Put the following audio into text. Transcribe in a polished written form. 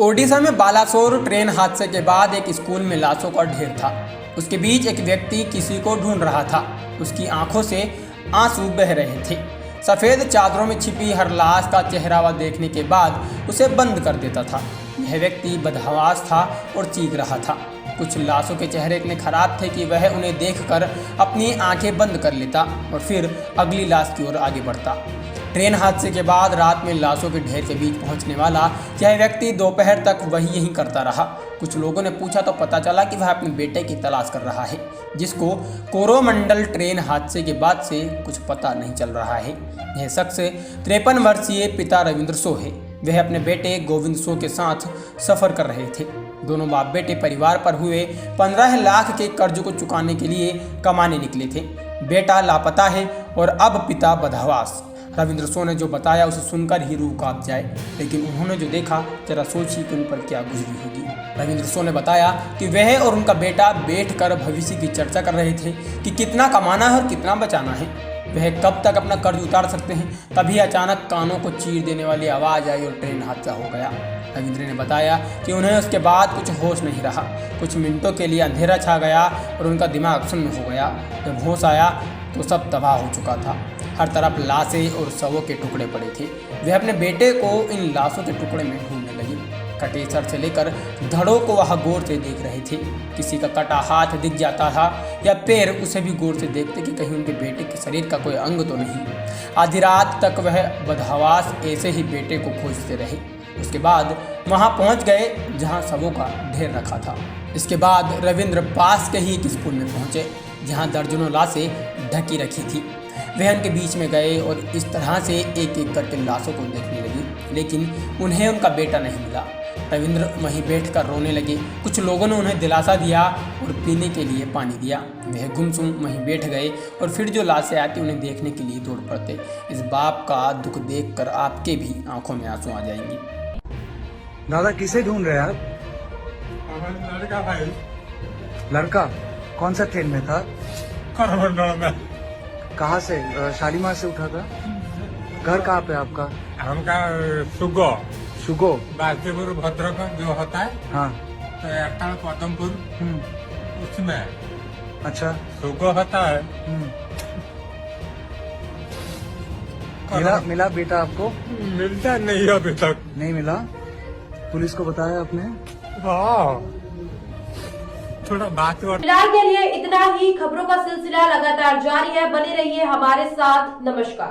ओडिशा में बालासोर ट्रेन हादसे के बाद एक स्कूल में लाशों का ढेर था। उसके बीच एक व्यक्ति किसी को ढूंढ रहा था। उसकी आंखों से आंसू बह रहे थे। सफेद चादरों में छिपी हर लाश का चेहरावा देखने के बाद उसे बंद कर देता था। यह व्यक्ति बदहवास था और चीख रहा था। कुछ लाशों के चेहरे इतने खराब थे कि वह उन्हें देखकर अपनी आंखें बंद कर लेता और फिर अगली लाश की ओर आगे बढ़ता। ट्रेन हादसे के बाद रात में लाशों के ढेर के बीच पहुंचने वाला यह व्यक्ति दोपहर तक वही यही करता रहा। कुछ लोगों ने पूछा तो पता चला कि वह अपने बेटे की तलाश कर रहा है, जिसको कोरोमंडल ट्रेन हादसे के बाद से कुछ पता नहीं चल रहा है। यह शख्स 53 वर्षीय पिता रविंद्र सो है। वह अपने बेटे गोविंद सो के साथ सफ़र कर रहे थे। दोनों बाप बेटे परिवार पर हुए 15 लाख के कर्ज को चुकाने के लिए कमाने निकले थे। बेटा लापता है और अब पिता बदहवास। रविंद्र सो ने जो बताया उसे सुनकर ही रूह कांप जाए, लेकिन उन्होंने जो देखा जरा सोचिए कि उन पर क्या गुजरी होगी। रविंद्र सो ने बताया कि वह और उनका बेटा बैठकर भविष्य की चर्चा कर रहे थे कि कितना कमाना है और कितना बचाना है, वह कब तक अपना कर्ज उतार सकते हैं। तभी अचानक कानों को चीर देने वाली आवाज़ आई और ट्रेन हादसा हो गया। रविंद्र ने बताया कि उन्हें उसके बाद कुछ होश नहीं रहा। कुछ मिनटों के लिए अंधेरा छा गया और उनका दिमाग सुन्न हो गया। जब होश आया तो सब तबाह हो चुका था। हर तरफ लाशें और शवों के टुकड़े पड़े थे। वह अपने बेटे को इन लाशों के टुकड़े में ढूंढने लगी। कटे सर से लेकर धड़ों को वह गौर से देख रहे थे। किसी का कटा हाथ दिख जाता था या पैर, उसे भी गौर से देखते कि कहीं उनके बेटे के शरीर का कोई अंग तो नहीं। आधी रात तक वह बदहवास ऐसे ही बेटे को खोजते रहे। उसके बाद वहां पहुंच गए जहां शवों का ढेर रखा था। इसके बाद रविंद्र पास के ही एक स्कूल में पहुंचे जहां दर्जनों लाशें ढकी रखी थी। वह उनके बीच में गए और इस तरह से एक एक करके लाशों को देखने लगे, लेकिन उन्हें उनका बेटा नहीं मिला। रविंद्र वहीं बैठकर रोने लगे। कुछ लोगों ने उन्हें दिलासा दिया और पीने के लिए पानी दिया। वह गुमसुम वहीं बैठ गए और फिर जो लाशें आती उन्हें देखने के लिए दौड़ पड़ते। इस बाप का दुख देखकर आपके भी आंखों में आंसू आ जाएंगे। दादा किसे ढूंढ रहे हैं आप? लड़का भाई। लड़का कौन सा ट्रेन में था? कोरोमंडल में। कहाँ से? शालीमार से उठा था? घर कहाँ पे आपका? हमका सुगो शुगो। बाजीपुर भद्रक जो होता है, हाँ। तो एकता पदमपुर उसमें अच्छा। सुगो होता है। मिला बेटा आपको? मिलता नहीं अभी तक। नहीं मिला? पुलिस को बताया आपने? हाँ, थोड़ा बात फिलहाल के लिए इतना ही। खबरों का सिलसिला लगातार जारी है। बने रहिए हमारे साथ। नमस्कार।